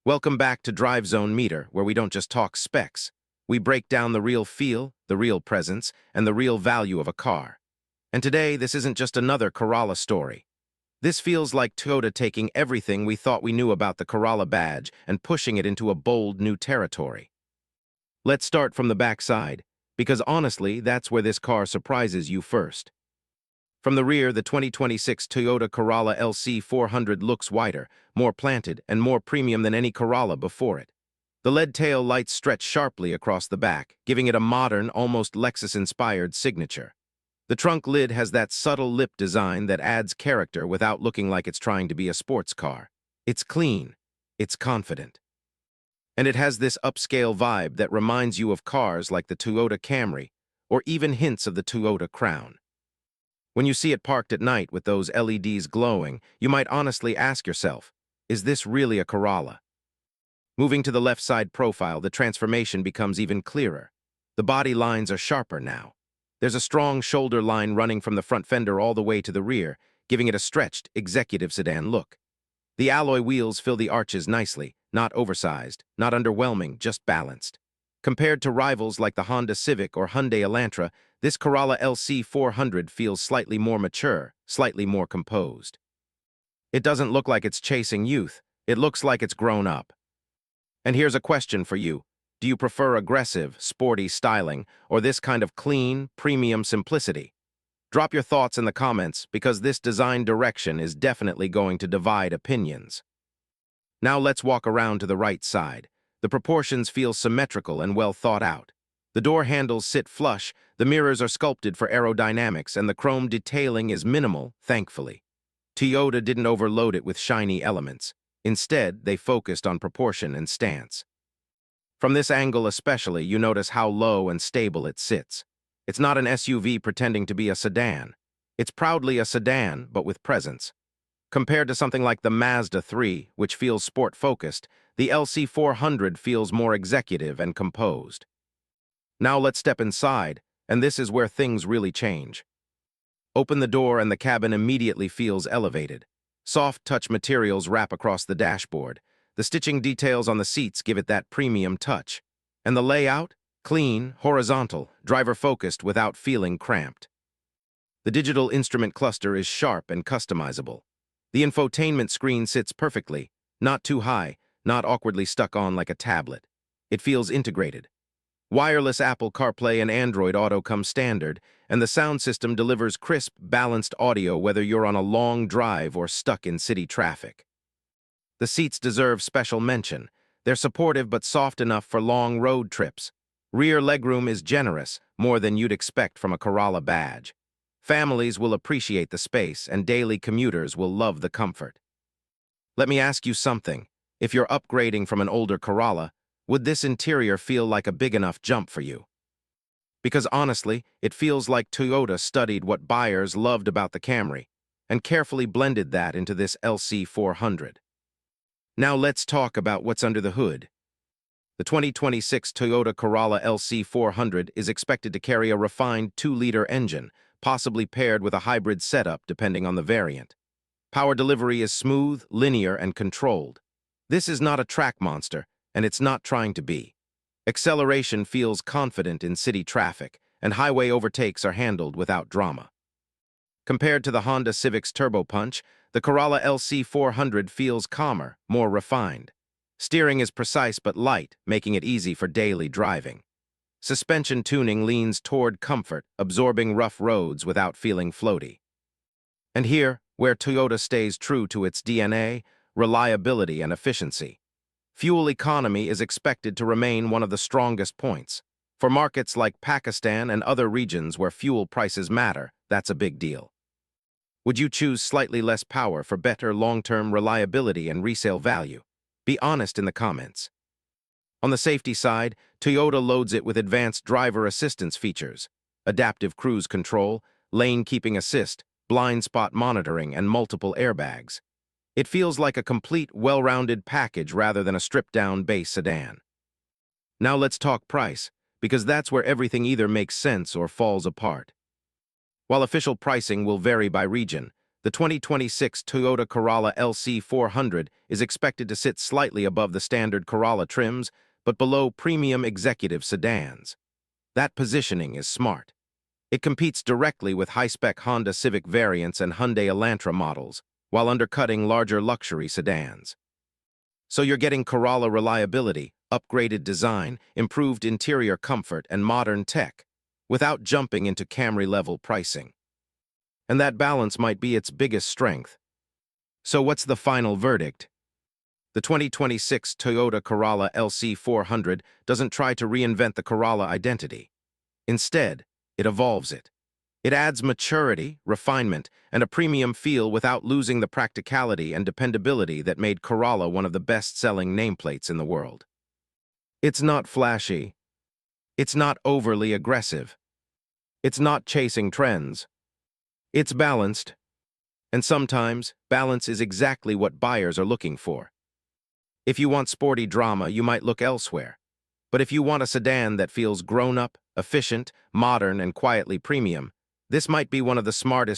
Welcome back to DriveZone Meter, where we don't just talk specs. We break down the real feel, the real presence, and the real value of a car. And today, this isn't just another Corolla story. This feels like Toyota taking everything we thought we knew about the Corolla badge and pushing it into a bold new territory. Let's start from the backside, because honestly, that's where this car surprises you first. From the rear, the 2026 Toyota Corolla LC 400 looks wider, more planted, and more premium than any Corolla before it. The LED tail lights stretch sharply across the back, giving it a modern, almost Lexus-inspired signature. The trunk lid has that subtle lip design that adds character without looking like it's trying to be a sports car. It's clean. It's confident. And it has this upscale vibe that reminds you of cars like the Toyota Camry, or even hints of the Toyota Crown. When you see it parked at night with those LEDs glowing, you might honestly ask yourself, is this really a Corolla? Moving to the left side profile, the transformation becomes even clearer. The body lines are sharper now. There's a strong shoulder line running from the front fender all the way to the rear, giving it a stretched, executive sedan look. The alloy wheels fill the arches nicely, not oversized, not underwhelming, just balanced. Compared to rivals like the Honda Civic or Hyundai Elantra, this Corolla LC 400 feels slightly more mature, slightly more composed. It doesn't look like it's chasing youth, it looks like it's grown up. And here's a question for you. Do you prefer aggressive, sporty styling, or this kind of clean, premium simplicity? Drop your thoughts in the comments, because this design direction is definitely going to divide opinions. Now let's walk around to the right side. The proportions feel symmetrical and well thought out. The door handles sit flush, the mirrors are sculpted for aerodynamics, and the chrome detailing is minimal, thankfully. Toyota didn't overload it with shiny elements. Instead, they focused on proportion and stance. From this angle especially, you notice how low and stable it sits. It's not an SUV pretending to be a sedan. It's proudly a sedan, but with presence. Compared to something like the Mazda 3, which feels sport-focused, the LC400 feels more executive and composed. Now let's step inside, and this is where things really change. Open the door and the cabin immediately feels elevated. Soft touch materials wrap across the dashboard. The stitching details on the seats give it that premium touch. And the layout? Clean, horizontal, driver-focused without feeling cramped. The digital instrument cluster is sharp and customizable. The infotainment screen sits perfectly, not too high, not awkwardly stuck on like a tablet. It feels integrated. Wireless Apple CarPlay and Android Auto come standard, and the sound system delivers crisp, balanced audio whether you're on a long drive or stuck in city traffic. The seats deserve special mention. They're supportive but soft enough for long road trips. Rear legroom is generous, more than you'd expect from a Corolla badge. Families will appreciate the space, and daily commuters will love the comfort. Let me ask you something. If you're upgrading from an older Corolla, would this interior feel like a big enough jump for you? Because honestly, it feels like Toyota studied what buyers loved about the Camry and carefully blended that into this LC400. Now let's talk about what's under the hood. The 2026 Toyota Corolla LC 400 is expected to carry a refined 2-liter engine, possibly paired with a hybrid setup depending on the variant. Power delivery is smooth, linear, and controlled. This is not a track monster, and it's not trying to be. Acceleration feels confident in city traffic, and highway overtakes are handled without drama. Compared to the Honda Civic's turbo punch, the Corolla LC 400 feels calmer, more refined. Steering is precise but light, making it easy for daily driving. Suspension tuning leans toward comfort, absorbing rough roads without feeling floaty. And here, where Toyota stays true to its DNA, reliability and efficiency. Fuel economy is expected to remain one of the strongest points. For markets like Pakistan and other regions where fuel prices matter, that's a big deal. Would you choose slightly less power for better long-term reliability and resale value? Be honest in the comments. On the safety side, Toyota loads it with advanced driver assistance features, adaptive cruise control, lane keeping assist, blind spot monitoring, and multiple airbags. It feels like a complete, well-rounded package rather than a stripped-down base sedan. Now let's talk price, because that's where everything either makes sense or falls apart. While official pricing will vary by region, The 2026 Toyota Corolla LC 400 is expected to sit slightly above the standard Corolla trims, but below premium executive sedans. That positioning is smart. It competes directly with high-spec Honda Civic variants and Hyundai Elantra models, while undercutting larger luxury sedans. So you're getting Corolla reliability, upgraded design, improved interior comfort, and modern tech, without jumping into Camry-level pricing. And that balance might be its biggest strength. So what's the final verdict? The 2026 Toyota Corolla LC 400 doesn't try to reinvent the Corolla identity. Instead, it evolves it. It adds maturity, refinement, and a premium feel without losing the practicality and dependability that made Corolla one of the best-selling nameplates in the world. It's not flashy. It's not overly aggressive. It's not chasing trends. It's balanced. And sometimes, balance is exactly what buyers are looking for. If you want sporty drama, you might look elsewhere. But if you want a sedan that feels grown-up, efficient, modern, and quietly premium, this might be one of the smartest